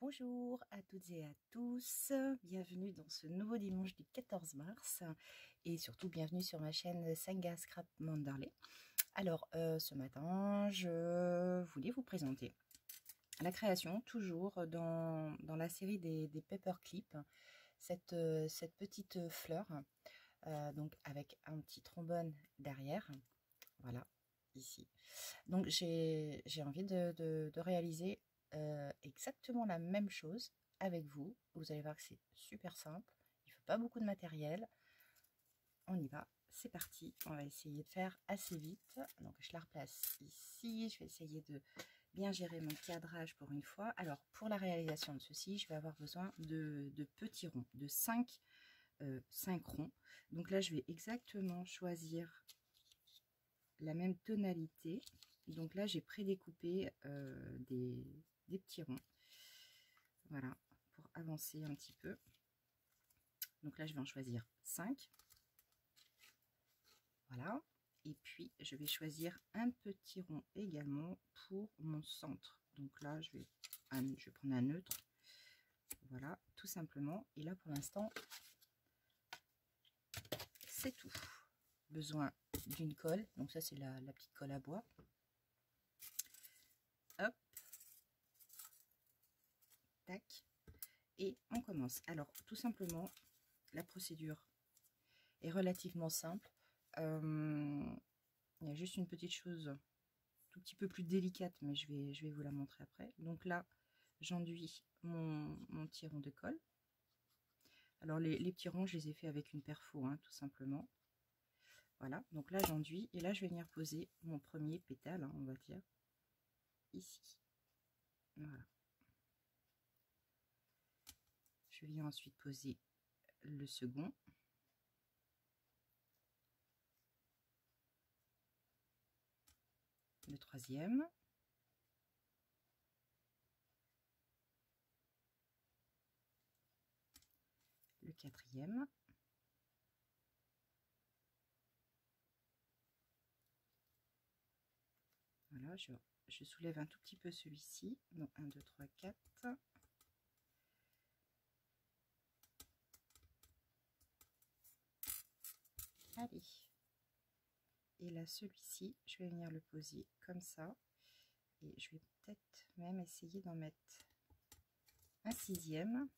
Bonjour à toutes et à tous, bienvenue dans ce nouveau dimanche du 14 mars et surtout bienvenue sur ma chaîne Senga Scrap Mandarlé. Alors ce matin je voulais vous présenter la création toujours dans la série des paperclips, cette petite fleur donc avec un petit trombone derrière, voilà ici. Donc j'ai envie de réaliser exactement la même chose avec vous. Vous allez voir que c'est super simple. Il ne faut pas beaucoup de matériel. On y va. C'est parti. On va essayer de faire assez vite. Donc je la replace ici. Je vais essayer de bien gérer mon cadrage pour une fois. Alors pour la réalisation de ceci, je vais avoir besoin de petits ronds, de 5 ronds. Donc là, je vais exactement choisir la même tonalité. Donc là, j'ai prédécoupé des petits ronds. Voilà, pour avancer un petit peu. Donc là, je vais en choisir 5. Voilà. Et puis, je vais choisir un petit rond également pour mon centre. Donc là, je vais prendre un neutre. Voilà, tout simplement. Et là, pour l'instant, c'est tout. Besoin d'une colle. Donc ça, c'est la petite colle à bois. Hop. Tac. Et on commence. Alors, tout simplement, la procédure est relativement simple. Il y a juste une petite chose tout petit peu plus délicate, mais je vais vous la montrer après. Donc là, j'enduis mon petit rond de colle. Alors les petits ronds, je les ai fait avec une perfo, hein, tout simplement. Voilà, donc là j'enduis et là je vais venir poser mon premier pétale, hein, on va dire, ici. Voilà. Je viens ensuite poser le second. Le troisième. Le quatrième. Voilà, je soulève un tout petit peu celui-ci. Donc 1, 2, 3, 4. Allez. Et là, celui-ci, je vais venir le poser comme ça. Et je vais peut-être même essayer d'en mettre un sixième.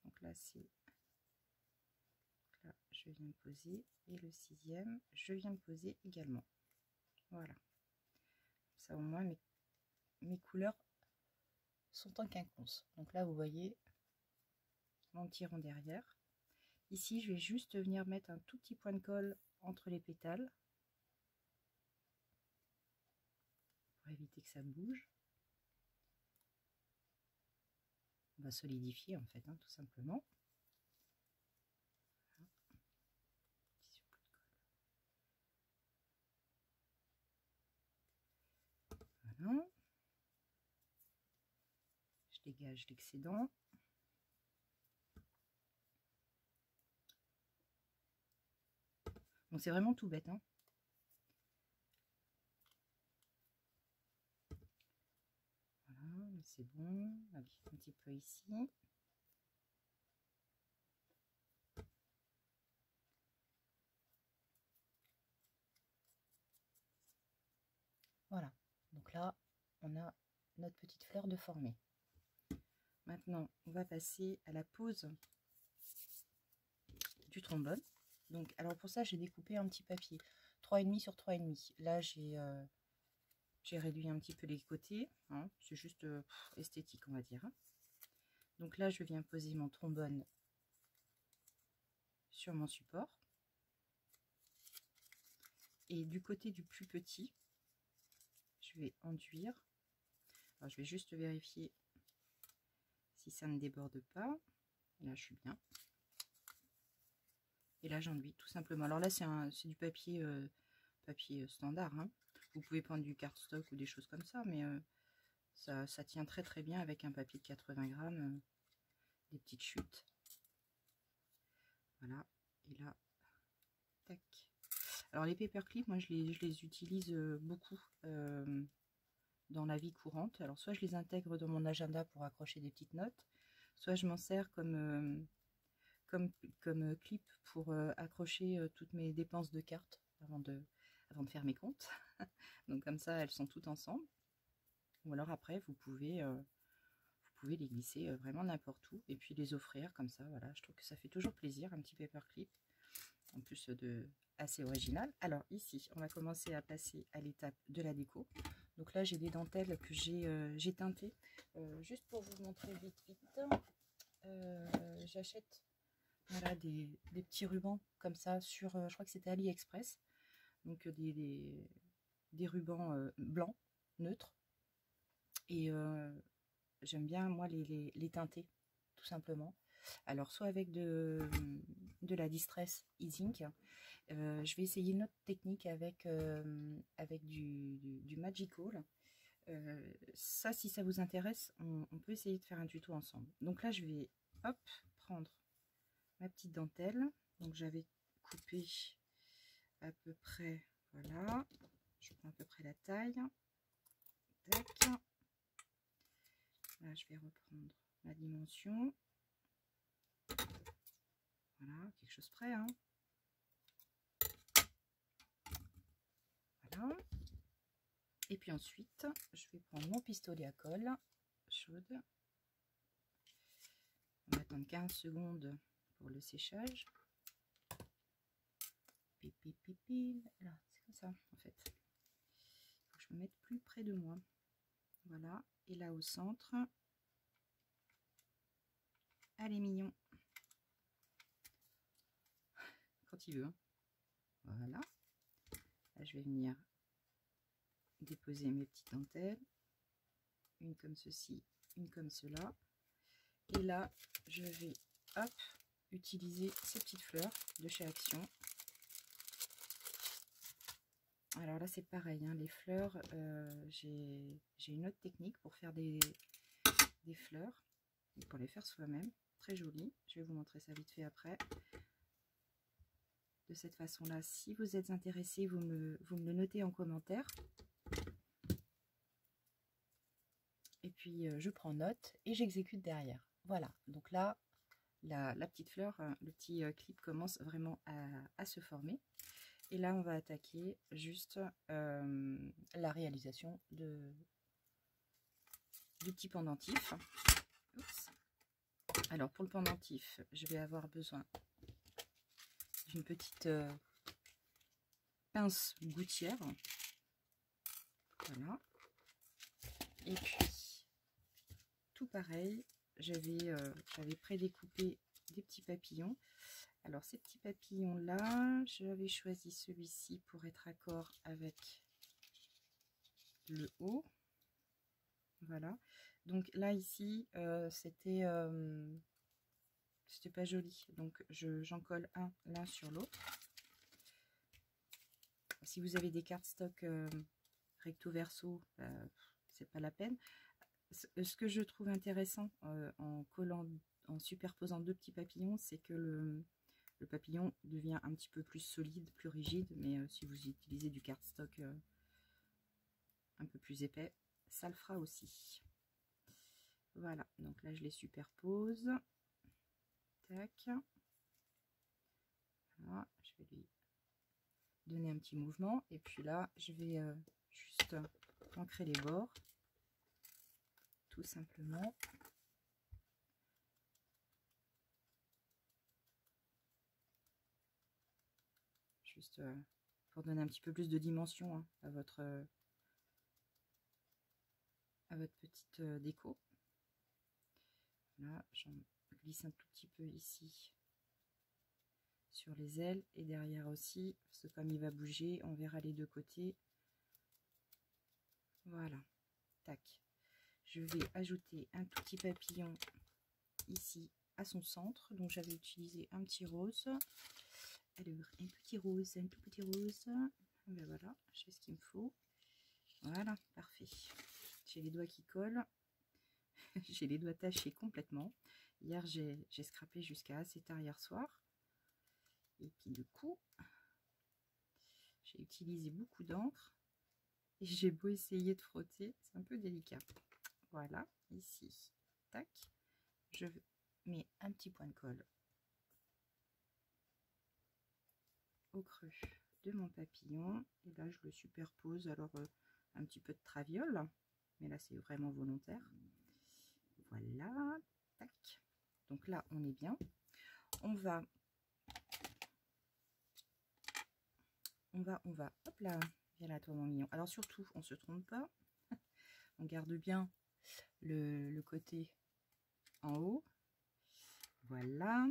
Donc là, c'est... Là, je viens de poser. Et le sixième, je viens de poser également. Voilà. Ça, au moins, mes couleurs sont en quinconce. Donc là, vous voyez mon petit rond derrière. Ici, je vais juste venir mettre un tout petit point de colle entre les pétales. Pour éviter que ça bouge. On va solidifier, en fait, hein, tout simplement. Voilà. Je dégage l'excédent. Donc c'est vraiment tout bête, hein. Voilà, c'est bon. Allez, un petit peu ici. Voilà. Donc là, on a notre petite fleur de formée. Maintenant, on va passer à la pose du trombone. Donc, alors pour ça, j'ai découpé un petit papier 3,5 sur 3,5. Là, j'ai réduit un petit peu les côtés, hein. C'est juste esthétique, on va dire, hein. Donc là, je viens poser mon trombone sur mon support. Et du côté du plus petit, je vais enduire. Alors, je vais juste vérifier si ça ne déborde pas. Là, je suis bien. Et là, j'enduis tout simplement. Alors là, c'est du papier, papier standard, hein. Vous pouvez prendre du cardstock ou des choses comme ça, mais ça tient très très bien avec un papier de 80 grammes, des petites chutes. Voilà. Et là, tac. Alors les paperclips, moi je les utilise beaucoup dans la vie courante. Alors soit je les intègre dans mon agenda pour accrocher des petites notes, soit je m'en sers comme clip pour accrocher toutes mes dépenses de cartes avant de faire mes comptes. Donc comme ça, elles sont toutes ensemble. Ou alors après, vous pouvez les glisser vraiment n'importe où et puis les offrir comme ça. Voilà, je trouve que ça fait toujours plaisir, un petit paperclip. En plus de assez original. Alors ici, on va commencer à passer à l'étape de la déco. Donc là, j'ai des dentelles que j'ai teintées. Juste pour vous montrer vite, j'achète voilà, des petits rubans comme ça sur, je crois que c'était AliExpress. Donc des rubans blancs, neutres. Et j'aime bien, moi, les teinter, tout simplement. Alors, soit avec de la Distress E-Ink. Je vais essayer une autre technique avec du Magical. Ça, si ça vous intéresse, on peut essayer de faire un tuto ensemble. Donc là, je vais, hop, prendre ma petite dentelle. Donc, j'avais coupé à peu près, voilà. Je prends à peu près la taille. Tac. Là, je vais reprendre ma dimension. Voilà, quelque chose près, hein. Voilà. Et puis ensuite, je vais prendre mon pistolet à colle chaude. On va attendre 15 secondes pour le séchage. Pipi, pipi. Là, c'est comme ça, en fait. Il faut que je me mette plus près de moi. Voilà. Et là, au centre, elle est mignon. Quand il veut. Hein. Voilà. Là, je vais venir déposer mes petites dentelles. Une comme ceci, une comme cela. Et là, je vais, hop, utiliser ces petites fleurs de chez Action. Alors là, c'est pareil, hein, les fleurs, j'ai une autre technique pour faire des fleurs, et pour les faire soi-même. Très joli. Je vais vous montrer ça vite fait après. De cette façon-là, si vous êtes intéressé, vous me le notez en commentaire. Et puis, je prends note et j'exécute derrière. Voilà, donc là, la petite fleur, le petit clip commence vraiment à se former. Et là, on va attaquer juste la réalisation du petit pendentif. Oups. Alors, pour le pendentif, je vais avoir besoin d'une petite pince gouttière. Voilà. Et puis, tout pareil, j'avais prédécoupé des petits papillons. Alors, ces petits papillons-là, j'avais choisi celui-ci pour être accord avec le haut. Voilà. Donc là, ici, c'était pas joli. Donc, j'en colle un l'un sur l'autre. Si vous avez des cartes stock recto verso, c'est pas la peine. Ce que je trouve intéressant en superposant deux petits papillons, c'est que le papillon devient un petit peu plus solide, plus rigide. Mais si vous utilisez du cardstock un peu plus épais, ça le fera aussi. Voilà, donc là je les superpose. Tac. Voilà, je vais lui donner un petit mouvement. Et puis là, je vais juste ancrer les bords. Tout simplement. Juste pour donner un petit peu plus de dimension hein, à votre petite déco. Là, j'en glisse un tout petit peu ici sur les ailes et derrière aussi, parce que comme il va bouger, on verra les deux côtés. Voilà, tac. Je vais ajouter un tout petit papillon ici à son centre. Donc j'avais utilisé un petit rose. Alors, un petit rose, un tout petit rose. Ben voilà, j'ai ce qu'il me faut. Voilà, parfait. J'ai les doigts qui collent. J'ai les doigts tachés complètement. Hier, j'ai scrapé jusqu'à assez tard hier soir. Et puis du coup, j'ai utilisé beaucoup d'encre. Et j'ai beau essayer de frotter, c'est un peu délicat. Voilà, ici, tac, je mets un petit point de colle au creux de mon papillon. Et là, je le superpose. Alors, un petit peu de traviole, mais là, c'est vraiment volontaire. Voilà, tac. Donc là, on est bien. On va, hop là, viens là, toi, mon mignon. Alors, surtout, on se trompe pas. On garde bien le côté en haut. Voilà.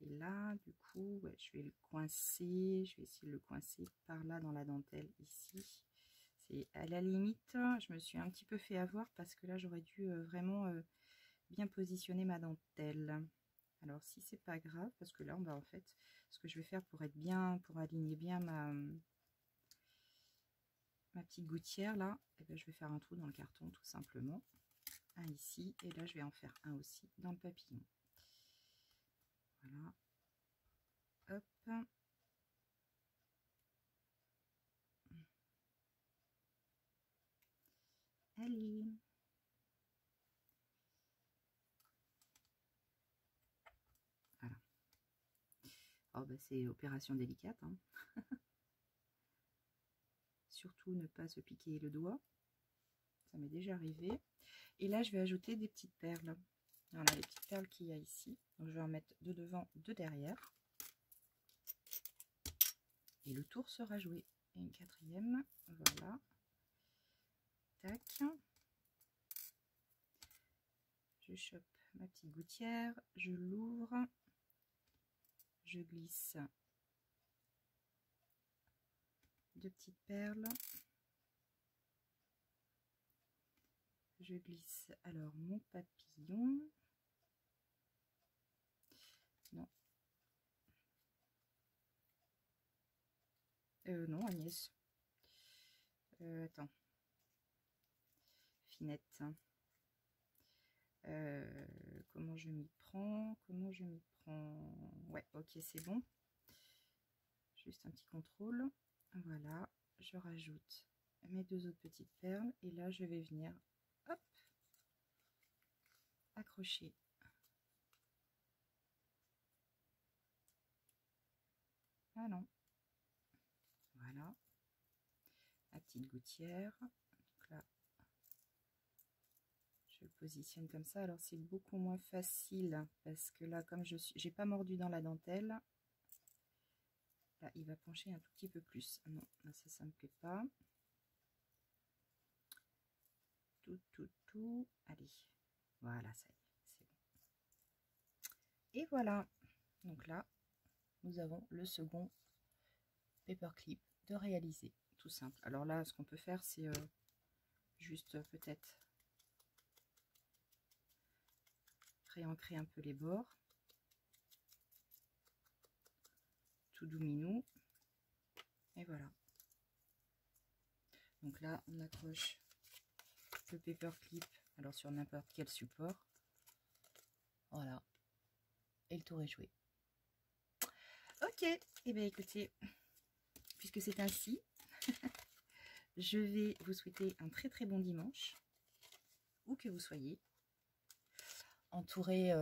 Et là, du coup, ouais, je vais le coincer. Je vais essayer de le coincer par là dans la dentelle ici. C'est à la limite, je me suis un petit peu fait avoir parce que là, j'aurais dû vraiment bien positionner ma dentelle. Alors, si c'est pas grave, parce que là, on va en fait, ce que je vais faire pour être bien, pour aligner bien ma petite gouttière là, et bien, je vais faire un trou dans le carton tout simplement. Un ici, et là, je vais en faire un aussi dans le papillon. Voilà. Hop. Allez. Voilà. Oh, bah, c'est opération délicate. Hein. Surtout ne pas se piquer le doigt. Ça m'est déjà arrivé. Et là, je vais ajouter des petites perles. Voilà, les petites perles qu'il y a ici. Donc, je vais en mettre deux devant, deux derrière. Et le tour sera joué. Et une quatrième. Voilà. Tac. Je chope ma petite gouttière. Je l'ouvre. Je glisse deux petites perles. Je glisse alors mon papillon. Non. Non, Agnès. Attends. Finette. Comment je m'y prends? Comment je m'y prends? Ouais, ok, c'est bon. Juste un petit contrôle. Voilà, je rajoute mes deux autres petites perles. Et là, je vais venir, hop, accrocher. Ah non. Voilà. La petite gouttière. Donc là, je le positionne comme ça. Alors, c'est beaucoup moins facile parce que là, comme j'ai pas mordu dans la dentelle, là, il va pencher un tout petit peu plus. Ah non, là, ça me plaît pas. Tout. Allez, voilà, ça y est, c'est bon. Et voilà. Donc là, nous avons le second paperclip de réaliser. Tout simple. Alors là, ce qu'on peut faire, c'est juste peut-être réancrer un peu les bords. Tout doux minou. Et voilà. Donc là, on accroche le paperclip, alors sur n'importe quel support. Voilà. Et le tour est joué. Ok. Et bien écoutez, puisque c'est ainsi, je vais vous souhaiter un très très bon dimanche, où que vous soyez, entouré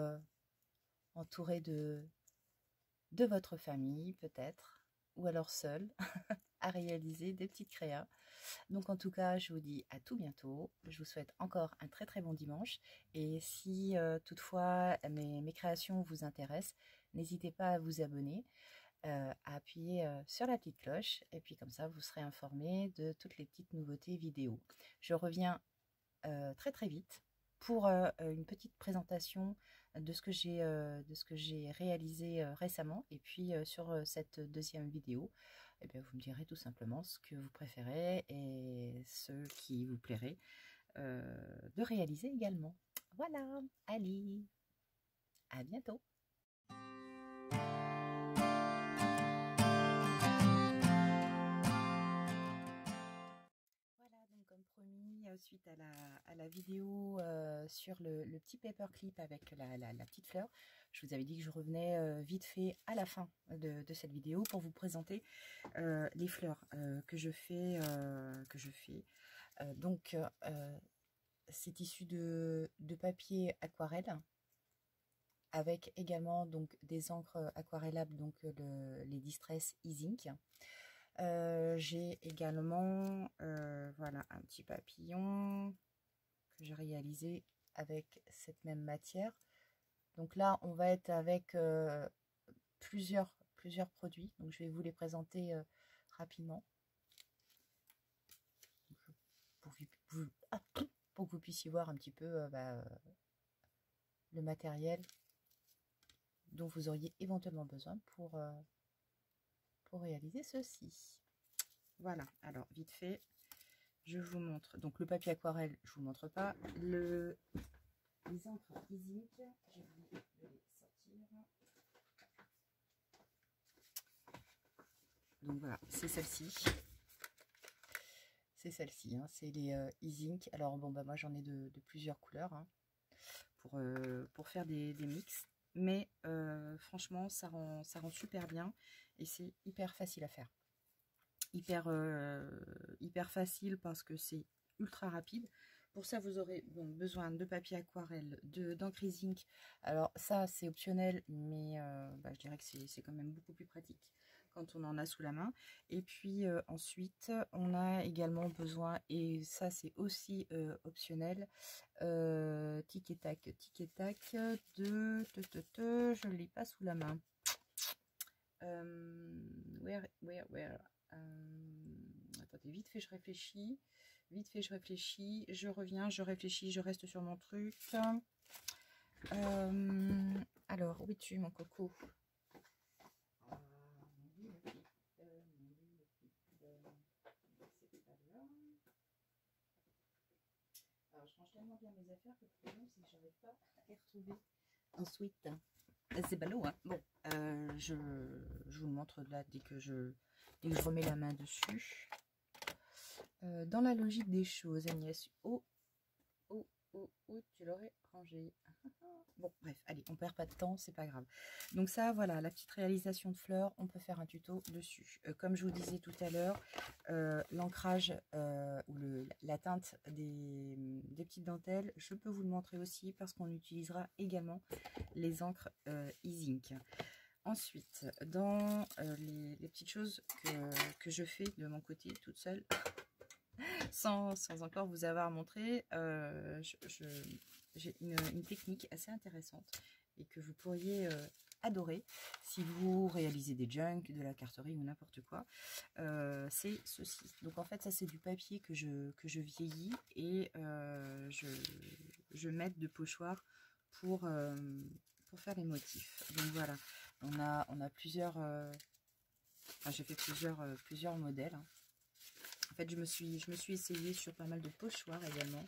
de votre famille peut-être, ou alors seul, à réaliser des petites créas. Donc en tout cas, je vous dis à tout bientôt. Je vous souhaite encore un très très bon dimanche. Et si toutefois mes créations vous intéressent, n'hésitez pas à vous abonner, à appuyer sur la petite cloche. Et puis comme ça, vous serez informé de toutes les petites nouveautés vidéo. Je reviens très très vite pour une petite présentation de ce que j'ai réalisé récemment. Et puis sur cette deuxième vidéo, eh bien, vous me direz tout simplement ce que vous préférez et ce qui vous plairait de réaliser également. Voilà, allez, à bientôt. Voilà, donc comme promis, suite à la vidéo sur le petit paperclip avec la petite fleur. Je vous avais dit que je revenais vite fait à la fin de cette vidéo pour vous présenter les fleurs que je fais. Donc, c'est issu de papier aquarelle avec également donc des encres aquarellables, donc les Distress E-Ink. J'ai également voilà un petit papillon que j'ai réalisé avec cette même matière. Donc là on va être avec plusieurs produits, donc je vais vous les présenter rapidement pour que vous puissiez voir un petit peu le matériel dont vous auriez éventuellement besoin pour réaliser ceci. Voilà, alors vite fait, je vous montre. Donc le papier aquarelle, je vous montre pas. Les encres E-Ink, je vais les sortir. Donc voilà, c'est celle-ci. C'est celle-ci, hein, c'est les E-Ink. Alors bon, bah moi j'en ai de plusieurs couleurs hein, pour faire des mix. Mais franchement, ça rend super bien et c'est hyper facile à faire. Hyper facile parce que c'est ultra rapide. Pour ça, vous aurez donc besoin de papier aquarelle, d'encre E-Ink. Alors ça, c'est optionnel, mais je dirais que c'est quand même beaucoup plus pratique quand on en a sous la main. Et puis ensuite, on a également besoin, et ça c'est aussi optionnel, tic et tac, de je ne l'ai pas sous la main. Where attendez, vite fait je réfléchis, je reviens, je réfléchis, je reste sur mon truc. Alors, où es-tu mon coco? Alors, je range tellement bien mes affaires que le problème c'est que j'arrive pas à les retrouver ensuite. C'est ballot, hein. Bon, je vous le montre là dès que je remets la main dessus. Dans la logique des choses, Agnès, oh, tu l'aurais rangé. Bon, bref, allez, on perd pas de temps, c'est pas grave. Donc ça, voilà, la petite réalisation de fleurs, on peut faire un tuto dessus. Comme je vous disais tout à l'heure, l'ancrage ou la teinte des petites dentelles, je peux vous le montrer aussi parce qu'on utilisera également les encres E-Ink. Ensuite, dans les petites choses que je fais de mon côté toute seule, sans encore vous avoir montré, j'ai une technique assez intéressante et que vous pourriez adorer si vous réalisez des junk, de la carterie ou n'importe quoi. C'est ceci. Donc en fait ça c'est du papier que je vieillis et je mets de pochoir pour faire les motifs. Donc voilà, on a plusieurs j'ai fait plusieurs modèles hein. En fait, je me suis essayée sur pas mal de pochoirs également,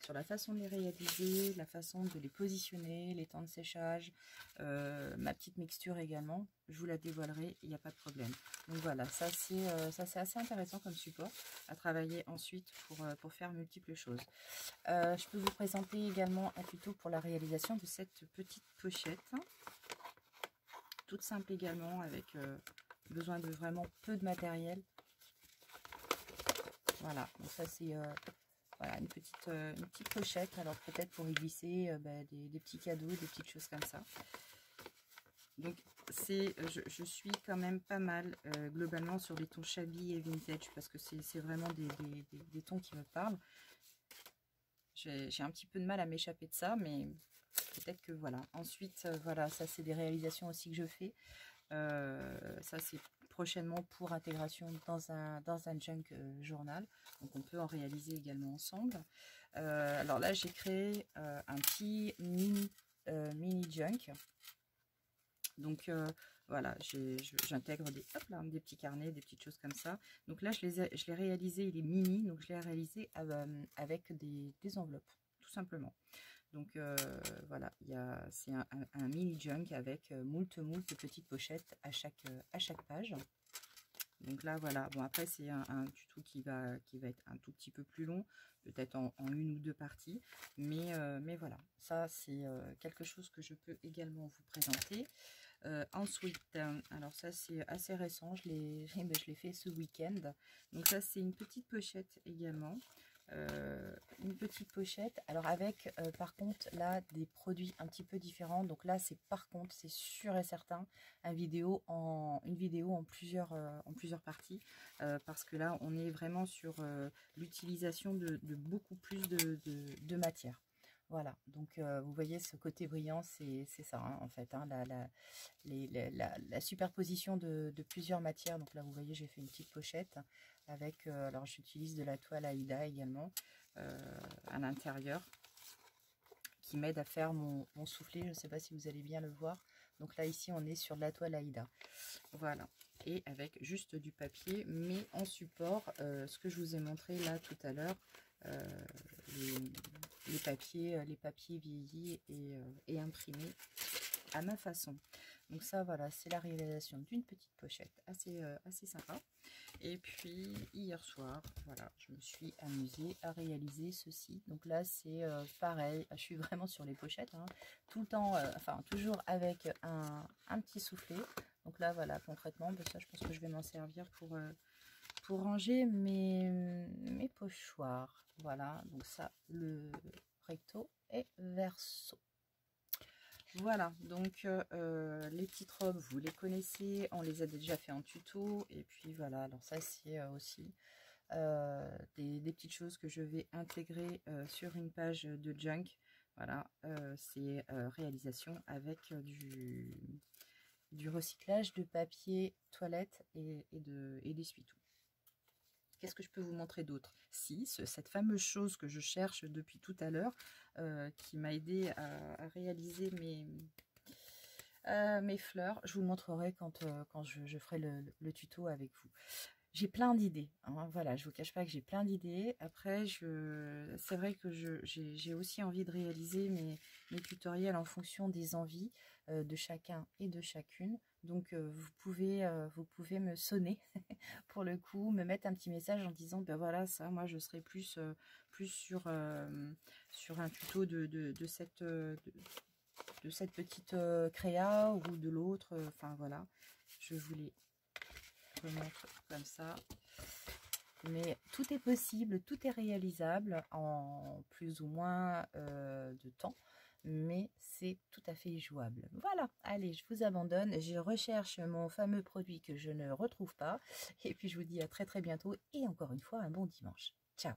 sur la façon de les réaliser, la façon de les positionner, les temps de séchage, ma petite mixture également. Je vous la dévoilerai, il n'y a pas de problème. Donc voilà, ça c'est assez intéressant comme support à travailler ensuite pour faire multiples choses. Je peux vous présenter également un tuto pour la réalisation de cette petite pochette. Toute simple également, avec besoin de vraiment peu de matériel. Voilà, donc ça c'est voilà, une petite pochette, alors peut-être pour y glisser des petits cadeaux, des petites choses comme ça. Donc je suis quand même pas mal globalement sur les tons shabby et vintage parce que c'est vraiment des tons qui me parlent. J'ai un petit peu de mal à m'échapper de ça, mais peut-être que voilà. Ensuite, voilà, ça c'est des réalisations aussi que je fais. Ça c'est prochainement pour intégration dans un junk journal, donc on peut en réaliser également ensemble. Alors là j'ai créé un petit mini junk, donc voilà, j'intègre des petits carnets, des petites choses comme ça. Donc là je l'ai réalisé, il est mini, donc je l'ai réalisé avec des enveloppes tout simplement. Donc voilà, c'est un mini junk avec moult petites pochettes à chaque page. Donc là, voilà. Bon, après, c'est un tuto qui va être un tout petit peu plus long, peut-être en une ou deux parties. Mais voilà, ça, c'est quelque chose que je peux également vous présenter. Ensuite, alors ça, c'est assez récent. Je l'ai fait ce week-end. Donc ça, c'est une petite pochette également. Une petite pochette, alors avec par contre là des produits un petit peu différents. Donc là c'est par contre, c'est sûr et certain, une vidéo en plusieurs parties, parce que là on est vraiment sur l'utilisation de beaucoup plus de matière. Voilà, donc vous voyez ce côté brillant, c'est ça hein, en fait, hein, la superposition de plusieurs matières. Donc là vous voyez, j'ai fait une petite pochette avec, alors j'utilise de la toile Aïda également à l'intérieur, qui m'aide à faire mon soufflet. Je ne sais pas si vous allez bien le voir. Donc là ici on est sur de la toile Aïda, voilà, et avec juste du papier, mais en support, ce que je vous ai montré là tout à l'heure, les papiers vieillis et imprimés à ma façon. Donc ça, voilà, c'est la réalisation d'une petite pochette assez sympa. Et puis hier soir, voilà, je me suis amusée à réaliser ceci. Donc là, c'est pareil, je suis vraiment sur les pochettes, hein, tout le temps, enfin toujours avec un petit soufflet. Donc là, voilà, concrètement, ben ça, je pense que je vais m'en servir pour ranger mes pochoirs. Voilà, donc ça, le recto et verso. Voilà, donc les petites robes, vous les connaissez, on les a déjà fait en tuto. Et puis voilà, alors ça c'est aussi des petites choses que je vais intégrer sur une page de junk. Voilà, c'est réalisation avec du recyclage de papier toilette et d'essuie-tout. Qu'est-ce que je peux vous montrer d'autre? Si, cette fameuse chose que je cherche depuis tout à l'heure, qui m'a aidé à réaliser mes fleurs. Je vous le montrerai quand je ferai le tuto avec vous. J'ai plein d'idées, hein, voilà, je vous cache pas que j'ai plein d'idées. Après, c'est vrai que j'ai aussi envie de réaliser mes tutoriels en fonction des envies de chacun et de chacune. Donc vous pouvez me sonner pour le coup, me mettre un petit message en disant ben voilà, ça moi je serai plus sur un tuto de cette petite créa ou de l'autre. Enfin voilà, je vous les remontre comme ça. Mais tout est possible, tout est réalisable en plus ou moins de temps, mais c'est tout à fait jouable. Voilà, allez, je vous abandonne, je recherche mon fameux produit que je ne retrouve pas, et puis je vous dis à très très bientôt, et encore une fois un bon dimanche. Ciao.